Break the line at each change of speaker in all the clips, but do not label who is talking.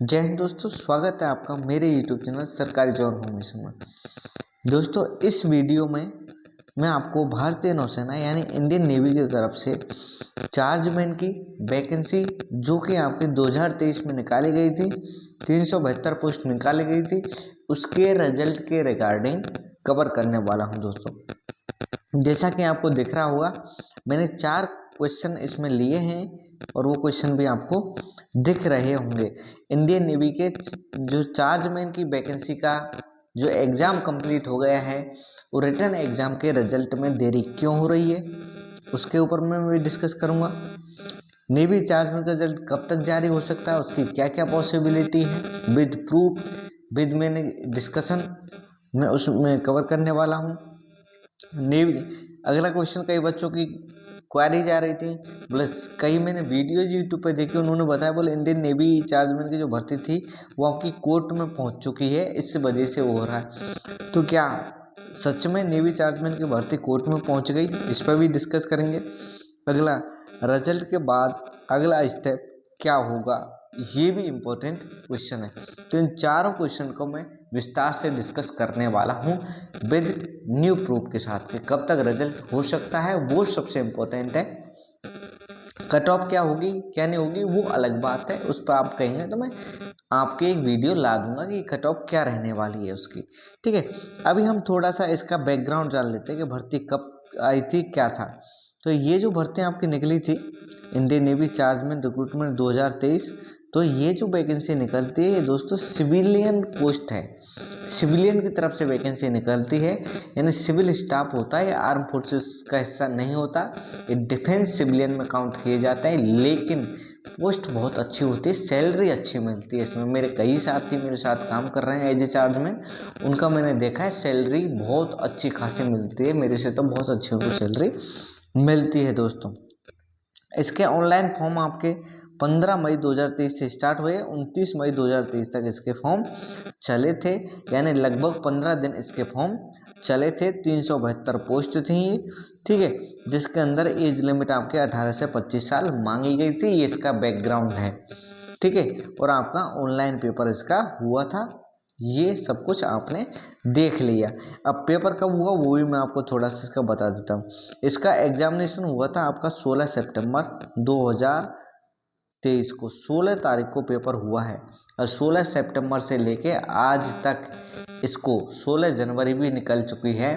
जय हिंद दोस्तों, स्वागत है आपका मेरे यूट्यूब चैनल सरकारी जॉब इन्फॉर्मेशन में। दोस्तों, इस वीडियो में मैं आपको भारतीय नौसेना यानी इंडियन नेवी की तरफ से चार्जमैन की वैकेंसी जो कि आपकी 2023 में निकाली गई थी, 372 पोस्ट निकाली गई थी, उसके रिजल्ट के रिगार्डिंग कवर करने वाला हूं। दोस्तों, जैसा कि आपको दिख रहा होगा, मैंने 4 क्वेश्चन इसमें लिए हैं और वो क्वेश्चन भी आपको दिख रहे होंगे। इंडियन नेवी के जो चार्जमैन की वैकेंसी का जो एग्ज़ाम कंप्लीट हो गया है, वो रिटर्न एग्ज़ाम के रिजल्ट में देरी क्यों हो रही है, उसके ऊपर मैं डिस्कस करूँगा। नेवी चार्जमैन का रिजल्ट कब तक जारी हो सकता है, उसकी क्या क्या पॉसिबिलिटी है, विद प्रूफ विद मैंने डिस्कशन मैं उसमें कवर करने वाला हूँ। नेवी अगला क्वेश्चन कई बच्चों की क्वेरी जा रही थी, बोले कई मैंने वीडियोज यूट्यूब पे देखी, उन्होंने बताया बोले इंडियन नेवी चार्जमैन की जो भर्ती थी वो आपकी कोर्ट में पहुंच चुकी है, इस वजह से वो हो रहा है। तो क्या सच में नेवी चार्जमैन की भर्ती कोर्ट में पहुंच गई, इस पर भी डिस्कस करेंगे। अगला, रिजल्ट के बाद अगला स्टेप क्या होगा, ये भी इम्पोर्टेंट क्वेश्चन है। तो इन चारों क्वेश्चन को मैं विस्तार से डिस्कस करने वाला हूँ विद न्यू प्रूफ के साथ कि कब तक रिजल्ट हो सकता है, वो सबसे इम्पोर्टेंट है। कट ऑफ क्या होगी क्या नहीं होगी वो अलग बात है, उस पर आप कहेंगे तो मैं आपके एक वीडियो ला दूंगा कि कट ऑफ क्या रहने वाली है उसकी। ठीक है, अभी हम थोड़ा सा इसका बैकग्राउंड जान लेते हैं कि भर्ती कब आई थी, क्या था। तो ये जो भर्ती आपकी निकली थी इंडियन नेवी चार्जमैन रिक्रूटमेंट 2023, तो ये जो वैकेंसी निकलती है ये दोस्तों सिविलियन पोस्ट है, सिविलियन की तरफ से वैकेंसी निकलती है, यानी सिविल स्टाफ होता है, आर्म फोर्सेस का हिस्सा नहीं होता, ये डिफेंस सिविलियन में काउंट किए जाते हैं। लेकिन पोस्ट बहुत अच्छी होती है, सैलरी अच्छी मिलती है इसमें। मेरे कई साथी मेरे साथ काम कर रहे हैं एज ए चार्जमैन, उनका मैंने देखा है सैलरी बहुत अच्छी खासी मिलती है, मेरे से तो बहुत अच्छी उनको सैलरी मिलती है। दोस्तों, इसके ऑनलाइन फॉर्म आपके 15 मई 2023 से स्टार्ट हुए, 29 मई 2023 तक इसके फॉर्म चले थे, यानी लगभग 15 दिन इसके फॉर्म चले थे। 372 पोस्ट थी ये, ठीक है, जिसके अंदर एज लिमिट आपके 18 से 25 साल मांगी गई थी। ये इसका बैकग्राउंड है, ठीक है, और आपका ऑनलाइन पेपर इसका हुआ था। ये सब कुछ आपने देख लिया। अब पेपर कब हुआ वो भी मैं आपको थोड़ा सा इसका बता देता हूँ। इसका एग्जामिनेशन हुआ था आपका 16 सितंबर 2023 को, 16 तारीख को पेपर हुआ है, और 16 सितंबर से लेके आज तक इसको 16 जनवरी भी निकल चुकी है।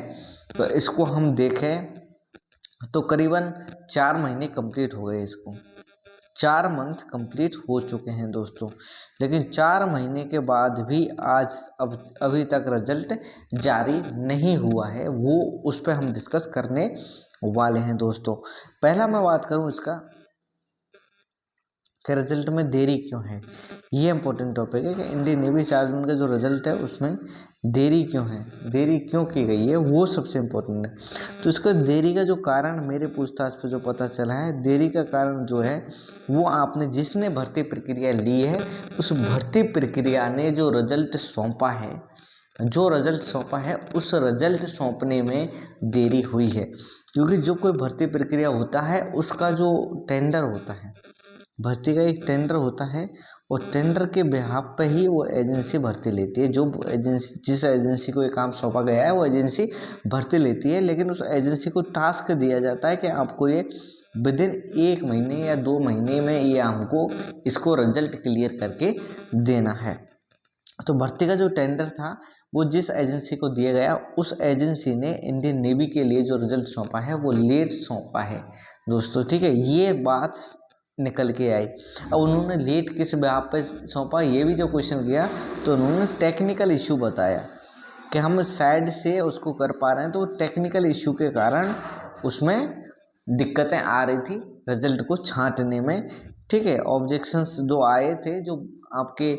तो इसको हम देखें तो करीबन 4 महीने कंप्लीट हो गए, इसको 4 मंथ कंप्लीट हो चुके हैं दोस्तों। लेकिन 4 महीने के बाद भी आज अभी तक रिजल्ट जारी नहीं हुआ है, वो उस पर हम डिस्कस करने वाले हैं। दोस्तों, पहला मैं बात करूं इसका कि रिजल्ट में देरी क्यों है। ये इंपॉर्टेंट टॉपिक है कि इंडियन नेवी चार्जमैन का जो रिजल्ट है उसमें देरी क्यों है, देरी क्यों की गई है, वो सबसे इम्पोर्टेंट है। तो इसका देरी का जो कारण मेरे पूछताछ पे जो पता चला है, देरी का कारण जो है वो आपने जिसने भर्ती प्रक्रिया ली है उस भर्ती प्रक्रिया ने जो रिजल्ट सौंपा है, उस रिजल्ट सौंपने में देरी हुई है। क्योंकि जो कोई भर्ती प्रक्रिया होता है उसका जो टेंडर होता है, भर्ती का एक टेंडर होता है, और टेंडर के बिहाफ पे ही वो एजेंसी भर्ती लेती है। जो एजेंसी, जिस एजेंसी को ये काम सौंपा गया है वो एजेंसी भर्ती लेती है, लेकिन उस एजेंसी को टास्क दिया जाता है कि आपको ये विदिन 1 महीने या 2 महीने में ये हमको इसको रिजल्ट क्लियर करके देना है। तो भर्ती का जो टेंडर था वो जिस एजेंसी को दिया गया, उस एजेंसी ने इंडियन नेवी के लिए जो रिजल्ट सौंपा है वो लेट सौंपा है दोस्तों, ठीक है, ये बात निकल के आई। अब उन्होंने लेट किस बिहाफ पे सौंपा, ये भी जो क्वेश्चन किया तो उन्होंने टेक्निकल इशू बताया कि हम साइड से उसको कर पा रहे हैं, तो टेक्निकल इशू के कारण उसमें दिक्कतें आ रही थी रिजल्ट को छांटने में, ठीक है। ऑब्जेक्शंस जो आए थे, जो आपके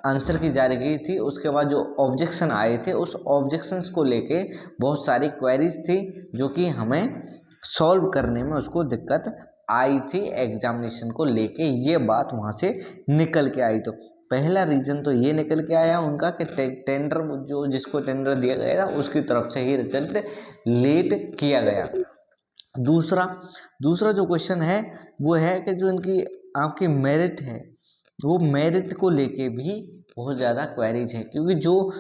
आंसर की जारी गई थी, उसके बाद जो ऑब्जेक्शन आए थे उस ऑब्जेक्शंस को लेके बहुत सारी क्वेरीज थी जो कि हमें सॉल्व करने में उसको दिक्कत आई थी एग्जामिनेशन को लेके, ये बात वहाँ से निकल के आई। तो पहला रीज़न तो ये निकल के आया उनका कि टेंडर जो जिसको टेंडर दिया गया था उसकी तरफ से ही रिजल्ट लेट किया गया। दूसरा जो क्वेश्चन है वो है कि जो इनकी आपकी मेरिट है, वो मेरिट को लेके भी बहुत ज़्यादा क्वेरीज है, क्योंकि जो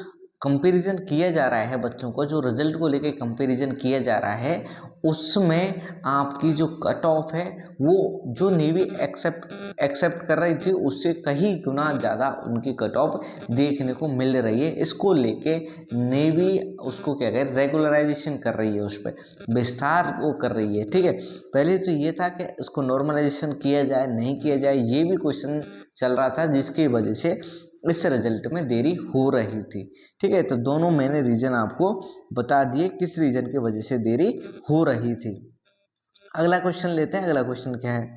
कंपैरिजन किया जा रहा है बच्चों को, जो रिजल्ट को लेके कंपैरिजन किया जा रहा है, उसमें आपकी जो कट ऑफ है वो जो नेवी एक्सेप्ट कर रही थी उससे कहीं गुना ज़्यादा उनकी कट ऑफ देखने को मिल रही है। इसको लेके नेवी उसको क्या कह रेगुलराइजेशन कर रही है, उस पर विस्तार वो कर रही है। ठीक है, पहले तो ये था कि उसको नॉर्मलाइजेशन किया जाए नहीं किया जाए, ये भी क्वेश्चन चल रहा था, जिसकी वजह से इस रिजल्ट में देरी हो रही थी। ठीक है, तो दोनों मैंने रीज़न आपको बता दिए किस रीज़न की वजह से देरी हो रही थी। अगला क्वेश्चन लेते हैं। अगला क्वेश्चन क्या है,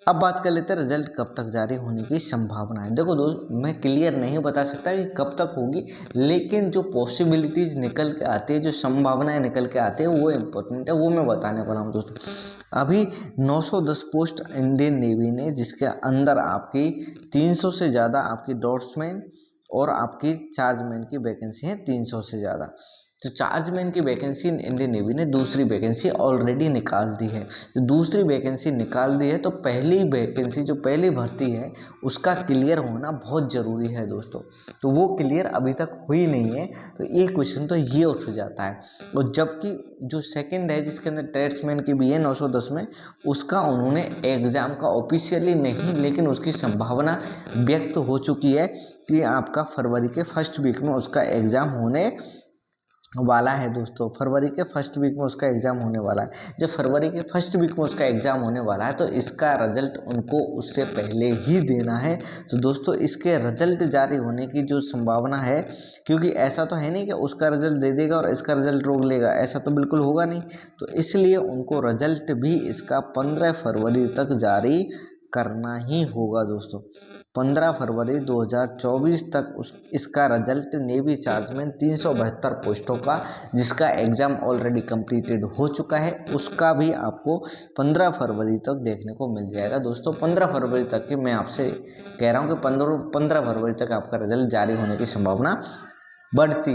अब बात कर लेते हैं रिजल्ट कब तक जारी होने की संभावना है। देखो दोस्त, मैं क्लियर नहीं बता सकता कि कब तक होगी, लेकिन जो पॉसिबिलिटीज़ निकल के आती है, जो संभावनाएं निकल के आती है, वो इम्पोर्टेंट है, वो मैं बताने वाला हूँ दोस्तों। अभी 910 पोस्ट इंडियन नेवी ने, जिसके अंदर आपकी 300 से ज़्यादा आपकी डॉट्समैन और आपकी चार्जमैन की वैकेंसी है, 300 से ज़्यादा। तो चार्जमैन की वैकेंसी इंडियन नेवी ने दूसरी वैकेंसी ऑलरेडी निकाल दी है। तो दूसरी वैकेंसी निकाल दी है, तो पहली वैकेंसी जो पहली भर्ती है उसका क्लियर होना बहुत ज़रूरी है दोस्तों। तो वो क्लियर अभी तक हुई नहीं है, तो एक क्वेश्चन तो ये उठ जाता है। और जबकि जो सेकंड है जिसके अंदर ट्रेड्समैन की भी है 910 में, उसका उन्होंने एग्ज़ाम का ऑफिशियली नहीं, लेकिन उसकी संभावना व्यक्त हो चुकी है कि आपका फरवरी के फर्स्ट वीक में उसका एग्ज़ाम होने वाला है दोस्तों। फरवरी के फर्स्ट वीक में उसका एग्ज़ाम होने वाला है। जब फरवरी के फर्स्ट वीक में उसका एग्ज़ाम होने वाला है, तो इसका रिजल्ट उनको उससे पहले ही देना है। तो दोस्तों, इसके रिजल्ट जारी होने की जो संभावना है, क्योंकि ऐसा तो है नहीं कि उसका रिजल्ट दे देगा और इसका रिजल्ट रोक लेगा, ऐसा तो बिल्कुल होगा नहीं। तो इसलिए उनको रिजल्ट भी इसका 15 फरवरी तक जारी करना ही होगा दोस्तों। 15 फरवरी 2024 तक इसका रिजल्ट नेवी चार्जमैन 372 पोस्टों का, जिसका एग्ज़ाम ऑलरेडी कंप्लीटेड हो चुका है, उसका भी आपको 15 फरवरी तक देखने को मिल जाएगा दोस्तों। 15 फरवरी तक की मैं आपसे कह रहा हूँ कि 15 फरवरी तक आपका रिजल्ट जारी होने की संभावना बढ़ती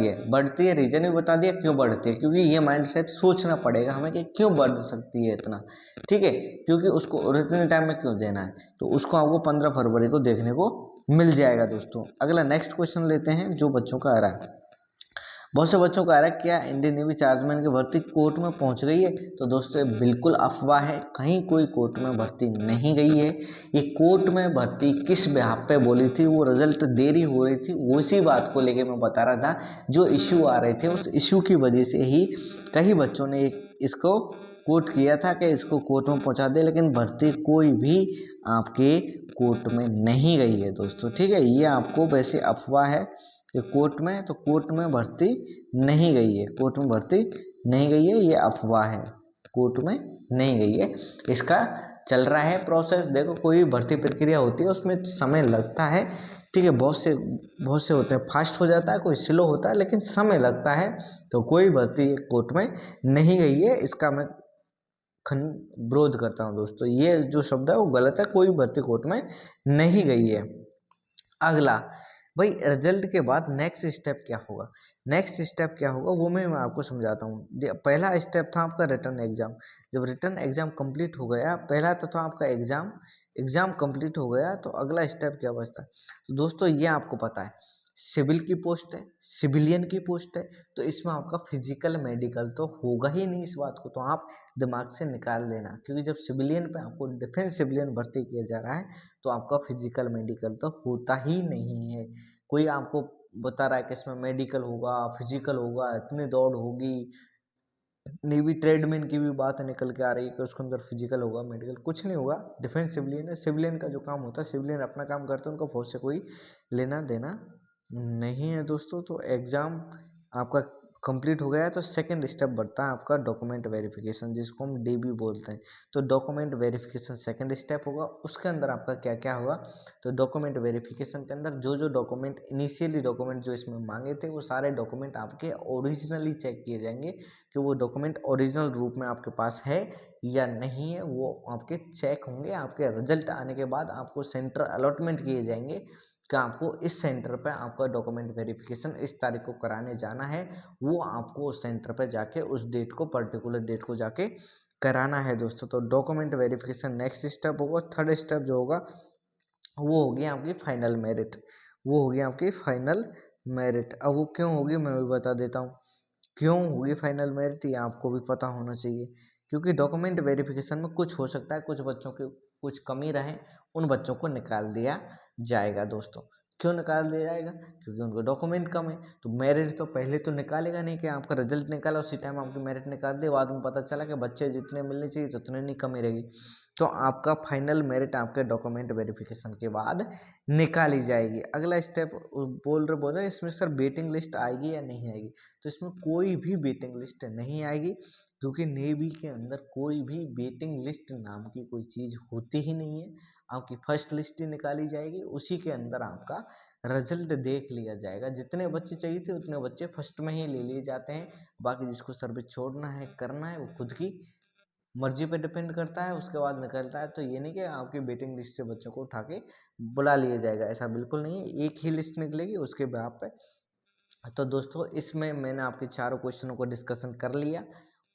है। रीज़न भी बता दिया क्यों बढ़ती है, क्योंकि ये माइंडसेट सोचना पड़ेगा हमें कि क्यों बढ़ सकती है इतना। ठीक है, क्योंकि उसको ओरिजिनल टाइम में क्यों देना है, तो उसको आपको 15 फरवरी को देखने को मिल जाएगा दोस्तों। अगला नेक्स्ट क्वेश्चन लेते हैं जो बच्चों का आ रहा है। बहुत से बच्चों का आ रहा है क्या इंडियन नेवी चार्जमैन की भर्ती कोर्ट में पहुंच गई है? तो दोस्तों ये बिल्कुल अफवाह है, कहीं कोई कोर्ट में भर्ती नहीं गई है। ये कोर्ट में भर्ती किस बिहाफ पे बोली थी, वो रिजल्ट देरी हो रही थी, उसी बात को लेके मैं बता रहा था। जो इशू आ रहे थे उस इशू की वजह से ही कई बच्चों ने इसको कोर्ट किया था कि इसको कोर्ट में पहुंचा दे, लेकिन भर्ती कोई भी आपके कोर्ट में नहीं गई है दोस्तों। ठीक है, ये आपको वैसे अफवाह है कि कोर्ट में भर्ती नहीं गई है, कोर्ट में भर्ती नहीं गई है, ये अफवाह है, कोर्ट में नहीं गई है। इसका चल रहा है प्रोसेस। देखो, कोई भर्ती प्रक्रिया होती है उसमें समय लगता है। ठीक है, बहुत से होते हैं फास्ट हो जाता है, कोई स्लो होता है, लेकिन समय लगता है। तो कोई भर्ती कोर्ट में नहीं गई है, इसका मैं विरोध करता हूँ दोस्तों। ये जो शब्द है वो गलत है, कोई भर्ती कोर्ट में नहीं गई है। अगला भाई, रिजल्ट के बाद नेक्स्ट स्टेप क्या होगा? नेक्स्ट स्टेप क्या होगा वो मैं आपको समझाता हूँ। पहला स्टेप था आपका रिटर्न एग्जाम। जब रिटर्न एग्जाम कंप्लीट हो गया, पहला तो था आपका एग्जाम कंप्लीट हो गया, तो अगला स्टेप क्या बचता है? तो दोस्तों ये आपको पता है, सिविल की पोस्ट है, सिविलियन की पोस्ट है, तो इसमें आपका फिजिकल मेडिकल तो होगा ही नहीं। इस बात को तो आप दिमाग से निकाल देना, क्योंकि जब सिविलियन पे आपको डिफेंस सिविलियन भर्ती किया जा रहा है, तो आपका फिजिकल मेडिकल तो होता ही नहीं है। कोई आपको बता रहा है कि इसमें मेडिकल होगा, फिजिकल होगा, इतनी दौड़ होगी, नेवी ट्रेडमैन की भी बात निकल के आ रही है कि उसके अंदर फिजिकल होगा, मेडिकल कुछ नहीं होगा। डिफेंस सिविलियन है, सिविलियन का जो काम होता है, सिविलियन अपना काम करते हैं, उनको फौज से कोई लेना देना नहीं है दोस्तों। तो एग्ज़ाम आपका कंप्लीट हो गया है, तो सेकंड स्टेप बढ़ता है आपका डॉक्यूमेंट वेरिफिकेशन, जिसको हम डीबी बोलते हैं। तो डॉक्यूमेंट वेरिफिकेशन सेकंड स्टेप होगा। उसके अंदर आपका क्या क्या होगा? तो डॉक्यूमेंट वेरिफिकेशन के अंदर जो डॉक्यूमेंट इनिशियली डॉक्यूमेंट जो इसमें मांगे थे, वो सारे डॉक्यूमेंट आपके ओरिजिनली चेक किए जाएंगे कि वो डॉक्यूमेंट ओरिजिनल रूप में आपके पास है या नहीं है। वो आपके चेक होंगे। आपके रिजल्ट आने के बाद आपको सेंटर अलॉटमेंट किए जाएंगे कि आपको इस सेंटर पर आपका डॉक्यूमेंट वेरिफिकेशन इस तारीख को कराने जाना है। वो आपको उस सेंटर पर जाके उस डेट को, पर्टिकुलर डेट को जाके कराना है दोस्तों। तो डॉक्यूमेंट वेरिफिकेशन नेक्स्ट स्टेप होगा। थर्ड स्टेप जो होगा वो होगी आपकी फाइनल मेरिट, वो होगी आपकी फाइनल मेरिट। अब वो क्यों होगी मैं भी बता देता हूँ। क्यों होगी फाइनल मेरिट ये आपको भी पता होना चाहिए, क्योंकि डॉक्यूमेंट वेरिफिकेशन में कुछ हो सकता है, कुछ बच्चों की कुछ कमी रहे, उन बच्चों को निकाल दिया जाएगा दोस्तों। क्यों निकाल दिया जाएगा? क्योंकि उनको डॉक्यूमेंट कम है। तो मेरिट तो पहले तो निकालेगा नहीं कि आपका रिजल्ट निकाला उसी टाइम आपकी मेरिट निकाल दे, बाद में पता चला कि बच्चे जितने मिलने चाहिए तो उतने नहीं कमी रहेगी। तो आपका फाइनल मेरिट आपके डॉक्यूमेंट वेरिफिकेशन के बाद निकाली जाएगी। अगला स्टेप बोल रहे इसमें सर वेटिंग लिस्ट आएगी या नहीं आएगी? तो इसमें कोई भी वेटिंग लिस्ट नहीं आएगी, क्योंकि नेवी के अंदर कोई भी वेटिंग लिस्ट नाम की कोई चीज़ होती ही नहीं है। आपकी फर्स्ट लिस्ट ही निकाली जाएगी, उसी के अंदर आपका रिजल्ट देख लिया जाएगा। जितने बच्चे चाहिए थे उतने बच्चे फर्स्ट में ही ले लिए जाते हैं। बाकी जिसको सर्विस छोड़ना है करना है वो खुद की मर्जी पे डिपेंड करता है, उसके बाद निकलता है। तो ये नहीं कि आपकी वेटिंग लिस्ट से बच्चों को उठा के बुला लिया जाएगा, ऐसा बिल्कुल नहीं है। एक ही लिस्ट निकलेगी उसके बाद पे। तो दोस्तों इसमें मैंने आपके चारों क्वेश्चनों को डिस्कशन कर लिया,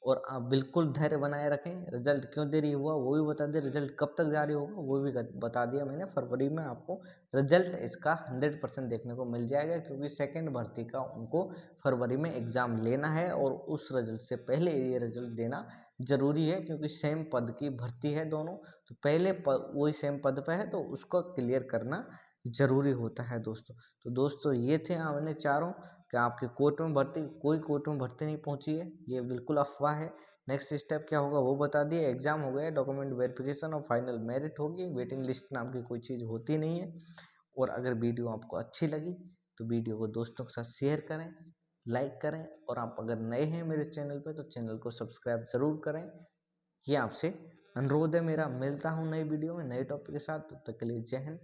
और आप बिल्कुल धैर्य बनाए रखें। रिजल्ट क्यों देरी हुआ वो भी बता दिया, रिजल्ट कब तक जारी होगा वो भी बता दिया मैंने। फरवरी में आपको रिजल्ट इसका 100% देखने को मिल जाएगा, क्योंकि सेकंड भर्ती का उनको फरवरी में एग्ज़ाम लेना है, और उस रिजल्ट से पहले ये रिजल्ट देना ज़रूरी है, क्योंकि सेम पद की भर्ती है दोनों। तो पहले वही सेम पद पे है तो उसको क्लियर करना ज़रूरी होता है दोस्तों। तो दोस्तों ये थे हमने चारों कि आपके कोर्ट में भर्ती, कोई कोर्ट में भर्ती नहीं पहुंची है, ये बिल्कुल अफवाह है। नेक्स्ट स्टेप क्या होगा वो बता दिए, एग्जाम हो गया, डॉक्यूमेंट वेरिफिकेशन और फाइनल मेरिट होगी। वेटिंग लिस्ट नाम की कोई चीज़ होती नहीं है। और अगर वीडियो आपको अच्छी लगी तो वीडियो को दोस्तों के साथ शेयर करें, लाइक करें, और आप अगर नए हैं मेरे चैनल पर तो चैनल को सब्सक्राइब ज़रूर करें। ये आपसे अनुरोध है मेरा। मिलता हूँ नई वीडियो में नए टॉपिक के साथ, तब तक के लिए जय हिंद,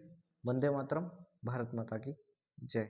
वंदे मातरम, भारत माता की जय।